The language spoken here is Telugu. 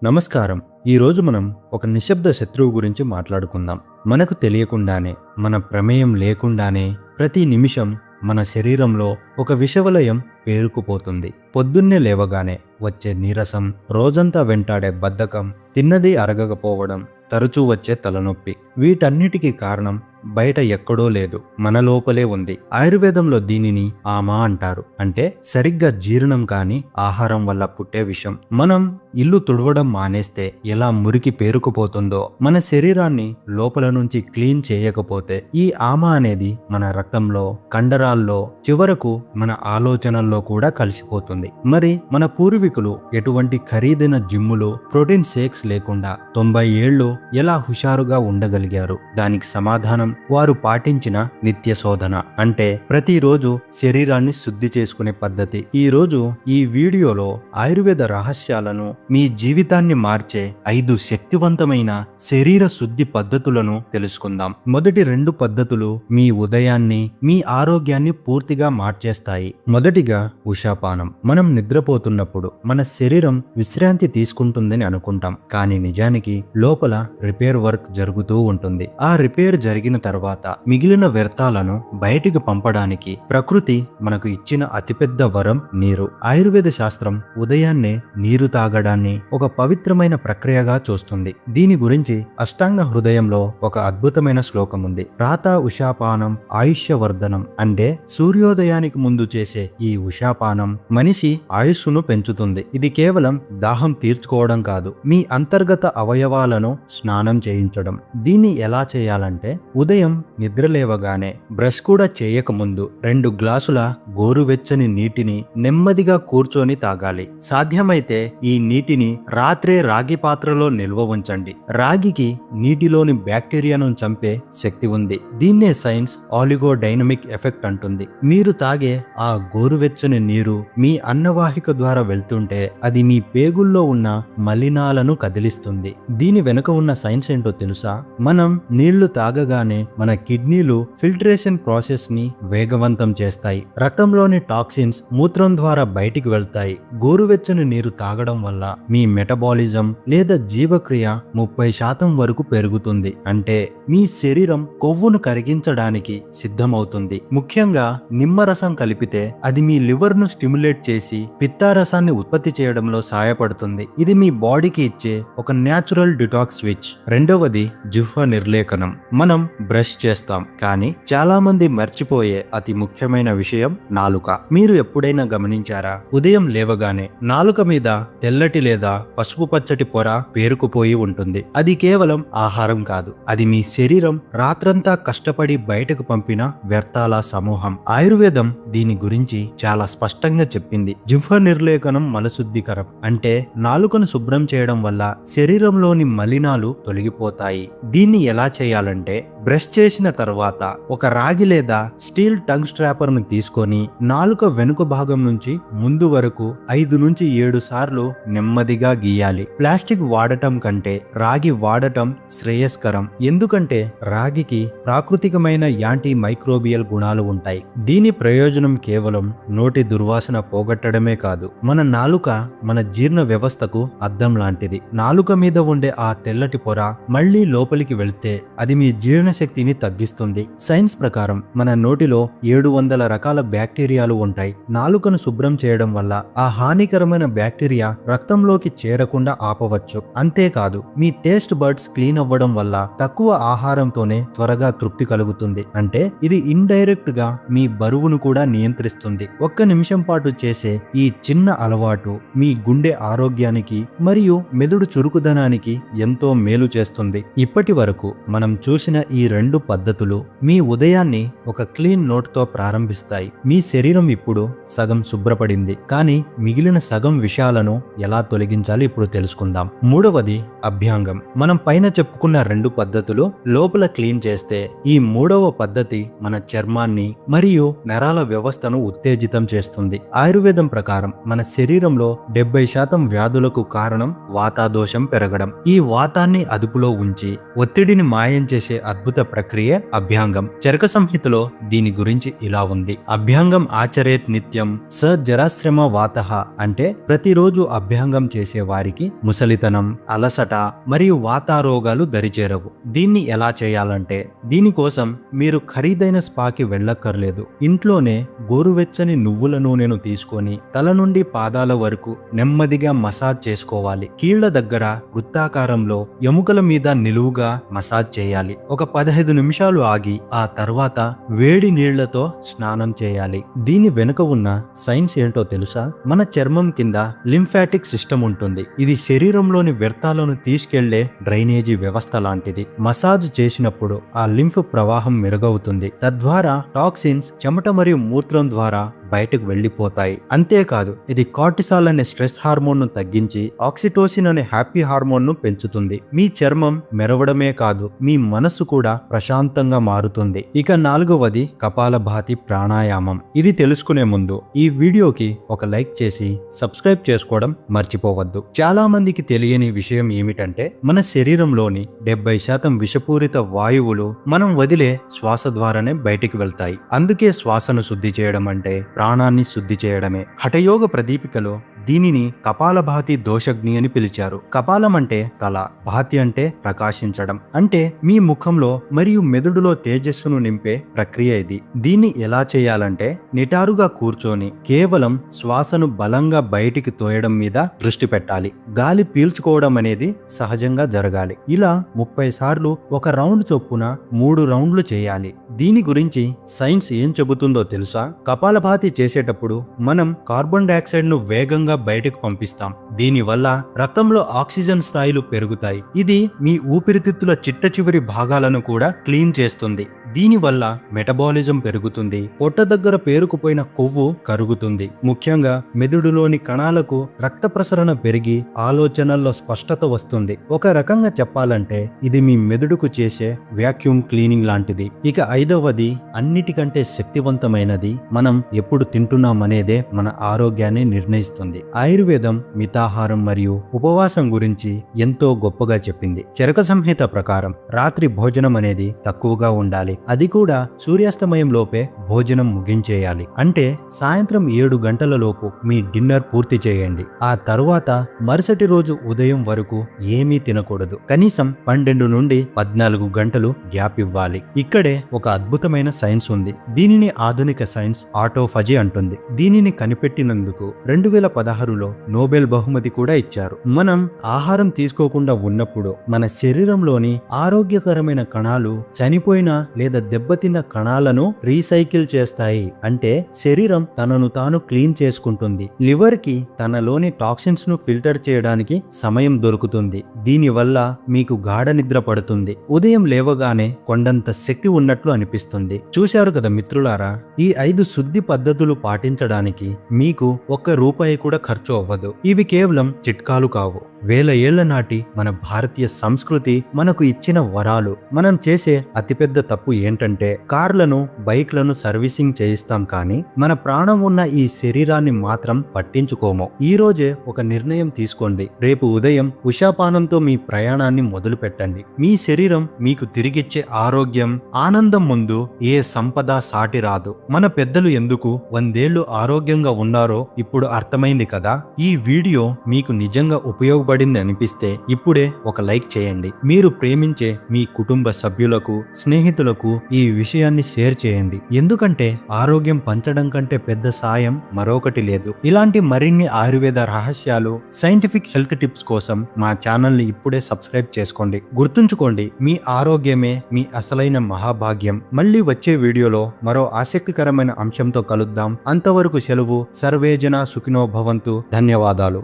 నమస్కారం. ఈరోజు మనం ఒక నిశ్శబ్ద శత్రువు గురించి మాట్లాడుకుందాం. మనకు తెలియకుండానే, మన ప్రమేయం లేకుండానే ప్రతి నిమిషం మన శరీరంలో ఒక విషవలయం పేరుకుపోతుంది. పొద్దున్నే లేవగానే వచ్చే నీరసం, రోజంతా వెంటాడే బద్ధకం, తిన్నది అరగకపోవడం, తరచూ వచ్చే తలనొప్పి, వీటన్నిటికీ కారణం బయట ఎక్కడో లేదు, మన లోపలే ఉంది. ఆయుర్వేదంలో దీనిని ఆమా అంటారు. అంటే సరిగ్గా జీర్ణం కాని ఆహారం వల్ల పుట్టే విషం. మనం ఇల్లు తుడవడం మానేస్తే ఎలా మురికి పేరుకుపోతుందో, మన శరీరాన్ని లోపల నుంచి క్లీన్ చేయకపోతే ఈ ఆమా అనేది మన రక్తంలో, కండరాల్లో, చివరకు మన ఆలోచనల్లో కూడా కలిసిపోతుంది. మరి మన పూర్వీకులు ఎటువంటి ఖరీదైన జిమ్ములు, ప్రోటీన్ షేక్స్ లేకుండా 90 ఏళ్ళు ఎలా హుషారుగా ఉండగలిగారు? దానికి సమాధానం వారు పాటించిన నిత్య శోధన, అంటే ప్రతిరోజు శరీరాన్ని శుద్ధి చేసుకునే పద్ధతి. ఈ రోజు ఈ వీడియోలో ఆయుర్వేద రహస్యాలను, మీ జీవితాన్ని మార్చే 5 శక్తివంతమైన శరీర శుద్ధి పద్ధతులను తెలుసుకుందాం. మొదటి 2 పద్ధతులు మీ ఉదయాన్ని, మీ ఆరోగ్యాన్ని పూర్తిగా మార్చేస్తాయి. మొదటిగా ఉషాపానం. మనం నిద్రపోతున్నప్పుడు మన శరీరం విశ్రాంతి తీసుకుంటుందని అనుకుంటాం, కానీ నిజానికి లోపల రిపేర్ వర్క్ జరుగుతూ ఉంటుంది. ఆ రిపేర్ జరిగిన తర్వాత మిగిలిన వ్యర్థాలను బయటికి పంపడానికి ప్రకృతి మనకు ఇచ్చిన అతిపెద్ద వరం నీరు. ఆయుర్వేద శాస్త్రం ఉదయాన్నే నీరు తాగడాన్ని ఒక పవిత్రమైన ప్రక్రియగా చూస్తుంది. దీని గురించి అష్టాంగ హృదయంలో ఒక అద్భుతమైన శ్లోకం ఉంది. ప్రాతః ఉషాపానం ఆయుష్యవర్ధనం. అంటే సూర్యోదయానికి ముందు చేసే ఈ ఉషాపానం మనిషి ఆయుష్ను పెంచుతుంది. ఇది కేవలం దాహం తీర్చుకోవడం కాదు, మీ అంతర్గత అవయవాలను స్నానం చేయించడం. దీన్ని ఎలా చేయాలంటే, ఉదయం నిద్రలేవగానే బ్రష్ కూడా చేయకముందు 2 గ్లాసుల గోరువెచ్చని నీటిని నెమ్మదిగా కూర్చొని తాగాలి. సాధ్యమైతే ఈ నీటిని రాత్రే రాగి పాత్రలో నిల్వ ఉంచండి. రాగికి నీటిలోని బ్యాక్టీరియాను చంపే శక్తి ఉంది. దీన్నే సైన్స్ ఆలిగోడైనమిక్ ఎఫెక్ట్ అంటుంది. మీరు తాగే ఆ గోరువెచ్చని నీరు మీ అన్నవాహిక ద్వారా వెళ్తుంటే అది మీ పేగుల్లో ఉన్న మలినాలను కదిలిస్తుంది. దీని వెనుక ఉన్న సైన్స్ ఏంటో తెలుసా? మనం నీళ్లు తాగగానే మన కిడ్నీలు ఫిల్టరేషన్ ప్రాసెస్ ని వేగవంతం చేస్తాయి. రక్తంలోని టాక్సిన్స్ మూత్రం ద్వారా బయటికి వెళ్తాయి. గోరువెచ్చని నీరు తాగడం వల్ల మీ మెటబాలిజం లేదా జీవక్రియ 30% వరకు పెరుగుతుంది. అంటే మీ శరీరం కొవ్వును కరిగించడానికి సిద్ధమవుతుంది. ముఖ్యంగా నిమ్మరసం కలిపితే అది మీ లివర్ ను స్టిమ్యులేట్ చేసి పిత్తారసాన్ని ఉత్పత్తి చేయడంలో సహాయపడుతుంది. ఇది మీ బాడీకి ఇచ్చే ఒక న్యాచురల్ డిటాక్స్ స్విచ్. రెండవది జిహ్వ నిర్లేఖనం. మనం బ్రష్ చేస్తాం, కానీ చాలా మంది మర్చిపోయే అతి ముఖ్యమైన విషయం నాలుక. మీరు ఎప్పుడైనా గమనించారా? ఉదయం లేవగానే నాలుక మీద తెల్లటి లేదా పసుపు పచ్చటి పొర పేరుకుపోయి ఉంటుంది. అది కేవలం ఆహారం కాదు, అది మీ శరీరం రాత్రంతా కష్టపడి బయటకు పంపిన వ్యర్థాల సమూహం. ఆయుర్వేదం దీని గురించి చాలా స్పష్టంగా చెప్పింది. జిహ్వ నిర్లేఖనం మలశుద్ధికరం. అంటే నాలుకను శుభ్రం చేయడం వల్ల శరీరంలోని మలినాలు తొలగిపోతాయి. దీన్ని ఎలా చేయాలంటే, బ్రష్ చేసిన తర్వాత ఒక రాగి లేదా స్టీల్ టంగ్ స్ట్రాపర్ ను తీసుకొని నాలుక వెనుక భాగం నుంచి ముందు వరకు 5 నుంచి 7 సార్లు నెమ్మదిగా గీయాలి. ప్లాస్టిక్ వాడటం కంటే రాగి వాడటం శ్రేయస్కరం. ఎందుకంటే రాగికి ప్రాకృతికమైన యాంటీ మైక్రోబియల్ గుణాలు ఉంటాయి. దీని ప్రయోజనం కేవలం నోటి దుర్వాసన పోగొట్టడమే కాదు, మన నాలుక మన జీర్ణ వ్యవస్థకు అద్దం లాంటిది. నాలుక మీద ఉండే ఆ తెల్లటి పొర మళ్లీ లోపలికి వెళ్తే అది మీ జీర్ణశక్తిని తగ్గిస్తుంది. సైన్స్ ప్రకారం మన నోటిలో 700 రకాల బ్యాక్టీరియాలు ఉంటాయి. నాలుకను శుభ్రం చేయడం వల్ల ఆ హానికరమైన బ్యాక్టీరియా రక్తంలోకి చేరకుండా ఆపవచ్చు. అంతేకాదు, మీ టేస్ట్ బర్డ్స్ క్లీన్ అవ్వడం వల్ల తక్కువ ఆహారంతోనే త్వరగా తృప్తి కలుగుతుంది. అంటే ఇది ఇండైరెక్ట్ గా మీ బరువును కూడా నియంత్రిస్తుంది. 1 నిమిషం పాటు చేసే ఈ చిన్న అలవాటు మీ గుండె ఆరోగ్యానికి మరియు మెదడు చురుకుదనానికి ఎంతో మేలు చేస్తుంది. ఇప్పటి వరకు మనం చూసిన ఈ 2 పద్ధతులు మీ ఉదయాన్ని ఒక క్లీన్ నోట్ తో ప్రారంభిస్తాయి. మీ శరీరం ఇప్పుడు సగం శుభ్రపడింది, కానీ మిగిలిన సగం విషయాలను ఎలా తొలగించాలి ఇప్పుడు తెలుసుకుందాం. మూడవది అభ్యాంగం. మనం పైన చెప్పుకున్న 2 పద్ధతులు లోపల క్లీన్ చేస్తే, ఈ 3వ పద్ధతి మన చర్మాన్ని మరియు నరాల వ్యవస్థను ఉత్తేజితం చేస్తుంది. ఆయుర్వేదం ప్రకారం మన శరీరంలో 70% వ్యాధులకు కారణం వాతాదోషం పెరగడం. ఈ వాతాన్ని అదుపులో ఉంచి ఒత్తిడిని మాయం చేసే అద్భుత అద్భుత ప్రక్రియ అభ్యాంగం. చరక సంహితలో దీని గురించి ఇలా ఉంది: అభ్యాంగం ఆచరేత్ నిత్యం స జరాశ్రమ వాతః. అంటే ప్రతిరోజు అభ్యాంగం చేసే వారికి ముసలితనం, అలసట మరియు వాతారోగాలు దరిచేరవు. దీన్ని ఎలా చేయాలంటే, దీనికోసం మీరు ఖరీదైన స్పాకి వెళ్ళక్కర్లేదు. ఇంట్లోనే గోరువెచ్చని నువ్వుల నూనెను తీసుకొని తల నుండి పాదాల వరకు నెమ్మదిగా మసాజ్ చేసుకోవాలి. కీళ్ల దగ్గర వృత్తాకారంలో ఎముకల మీద నిలువుగా మసాజ్ చేయాలి. ఒక 15 నిమిషాలు ఆగి ఆ తర్వాత వేడి నీళ్లతో స్నానం చేయాలి. దీని వెనుక ఉన్న సైన్స్ ఏంటో తెలుసా? మన చర్మం కింద లింఫాటిక్ సిస్టమ్ ఉంటుంది. ఇది శరీరంలోని వ్యర్థాలను తీసుకెళ్లే డ్రైనేజీ వ్యవస్థ లాంటిది. మసాజ్ చేసినప్పుడు ఆ లింఫ్ ప్రవాహం మెరుగవుతుంది. తద్వారా టాక్సిన్స్ చెమట మరియు మూత్రం ద్వారా బయటకు వెళ్లిపోతాయి. అంతేకాదు, ఇది కార్టిసాల్ అనే స్ట్రెస్ హార్మోన్ ను తగ్గించి ఆక్సిటోసిన్ అనే హ్యాపీ హార్మోన్ ను పెంచుతుంది. మీ చర్మం మెరవడమే కాదు, మీ మనస్సు కూడా ప్రశాంతంగా మారుతుంది. ఇక 4వది కపాలభాతి ప్రాణాయామం. ఇది తెలుసుకునే ముందు ఈ వీడియోకి ఒక లైక్ చేసి సబ్స్క్రైబ్ చేసుకోవడం మర్చిపోవద్దు. చాలా మందికి తెలియని విషయం ఏమిటంటే, మన శరీరంలోని 70% విషపూరిత వాయువులు మనం వదిలే శ్వాస ద్వారానే బయటికి వెళ్తాయి. అందుకే శ్వాసను శుద్ధి చేయడం అంటే ప్రాణాన్ని శుద్ధి చేయడమే. హఠయోగ ప్రదీపికలో దీనిని కపాలభాతి దోషగ్ని అని పిలిచారు. కపాలం అంటే తల, భాతి అంటే ప్రకాశించడం. అంటే మీ ముఖంలో మరియు మెదడులో తేజస్సును నింపే ప్రక్రియ ఇది. దీన్ని ఎలా చేయాలంటే, నిటారుగా కూర్చొని కేవలం శ్వాసను బలంగా బయటికి తోయడం మీద దృష్టి పెట్టాలి. గాలి పీల్చుకోవడం అనేది సహజంగా జరగాలి. ఇలా 30 సార్లు ఒక రౌండ్ చొప్పున 3 రౌండ్లు చేయాలి. దీని గురించి సైన్స్ ఏం చెబుతుందో తెలుసా? కపాలభాతి చేసేటప్పుడు మనం కార్బన్ డైఆక్సైడ్ ను వేగంగా బయటకు పంపిస్తాం. దీనివల్ల రక్తంలో ఆక్సిజన్ స్థాయిలు పెరుగుతాయి. ఇది మీ ఊపిరితిత్తుల చిట్ట చివరి భాగాలను కూడా క్లీన్ చేస్తుంది. దీనివల్ల మెటబాలిజం పెరుగుతుంది. పొట్ట దగ్గర పేరుకుపోయిన కొవ్వు కరుగుతుంది. ముఖ్యంగా మెదడులోని కణాలకు రక్త ప్రసరణ పెరిగి ఆలోచనల్లో స్పష్టత వస్తుంది. ఒక రకంగా చెప్పాలంటే ఇది మీ మెదడుకు చేసే వ్యాక్యూమ్ క్లీనింగ్ లాంటిది. ఇక 5వది అన్నిటికంటే శక్తివంతమైనది. మనం ఎప్పుడు తింటున్నామనేదే మన ఆరోగ్యాన్ని నిర్ణయిస్తుంది. ఆయుర్వేదం మితాహారం మరియు ఉపవాసం గురించి ఎంతో గొప్పగా చెప్పింది. చరక సంహిత ప్రకారం రాత్రి భోజనం అనేది తక్కువగా ఉండాలి. అది కూడా సూర్యాస్తమయం లోపే భోజనం ముగించేయాలి. అంటే సాయంత్రం 7 గంటల లోపు మీ డిన్నర్ పూర్తి చేయండి. ఆ తరువాత మరుసటి రోజు ఉదయం వరకు ఏమీ తినకూడదు. కనీసం 12 నుండి 14 గంటలు గ్యాప్ ఇవ్వాలి. ఇక్కడే ఒక అద్భుతమైన సైన్స్ ఉంది. దీనిని ఆధునిక సైన్స్ ఆటోఫజీ అంటుంది. దీనిని కనిపెట్టినందుకు 2016లో నోబెల్ బహుమతి కూడా ఇచ్చారు. మనం ఆహారం తీసుకోకుండా ఉన్నప్పుడు మన శరీరంలోని ఆరోగ్యకరమైన కణాలు చనిపోయిన లేదా దెబ్బతిన్న కణాలను రీసైకిల్ చేస్తాయి. అంటే శరీరం తనను తాను క్లీన్ చేసుకుంటుంది. లివర్ కి తనలోని టాక్సిన్స్ ను ఫిల్టర్ చేయడానికి సమయం దొరుకుతుంది. దీనివల్ల మీకు గాఢ నిద్ర పడుతుంది. ఉదయం లేవగానే కొండంత శక్తి ఉన్నట్లు అనిపిస్తుంది. చూశారు కదా మిత్రులారా, ఈ 5 శుద్ధి పద్ధతులు పాటించడానికి మీకు ₹1 కూడా ఖర్చు అవ్వదు. ఇవి కేవలం చిట్కాలు కావు. వేల ఏళ్ల నాటి మన భారతీయ సంస్కృతి మనకు ఇచ్చిన వరాలు. మనం చేసే అతిపెద్ద తప్పు ఏంటంటే, కార్లను బైక్లను సర్వీసింగ్ చేయిస్తాం కానీ మన ప్రాణం ఉన్న ఈ శరీరాన్ని మాత్రం పట్టించుకోము. ఈ రోజే ఒక నిర్ణయం తీసుకోండి. రేపు ఉదయం ఉషాపానంతో మీ ప్రయాణాన్ని మొదలు పెట్టండి. మీ శరీరం మీకు తిరిగిచ్చే ఆరోగ్యం, ఆనందం ముందు ఏ సంపద సాటి రాదు. మన పెద్దలు ఎందుకు 100 ఏళ్లు ఆరోగ్యంగా ఉన్నారో ఇప్పుడు అర్థమైంది కదా. ఈ వీడియో మీకు నిజంగా ఉపయోగపడింది అనిపిస్తే ఇప్పుడే ఒక లైక్ చేయండి. మీరు ప్రేమించే మీ కుటుంబ సభ్యులకు, స్నేహితులకు ఈ విషయాన్ని షేర్ చేయండి. ఎందుకంటే ఆరోగ్యం పంచడం కంటే పెద్ద సాయం మరొకటి లేదు. ఇలాంటి మరిన్ని ఆయుర్వేద రహస్యాలు, సైంటిఫిక్ హెల్త్ టిప్స్ కోసం మా ఛానల్ ని ఇప్పుడే సబ్స్క్రైబ్ చేసుకోండి. గుర్తుంచుకోండి, మీ ఆరోగ్యమే మీ అసలైన మహాభాగ్యం. మళ్ళీ వచ్చే వీడియోలో మరో ఆసక్తికరమైన అంశంతో కలుద్దాం. అంతవరకు సెలవు. సర్వేజన సుఖినో భవంతు. ధన్యవాదాలు.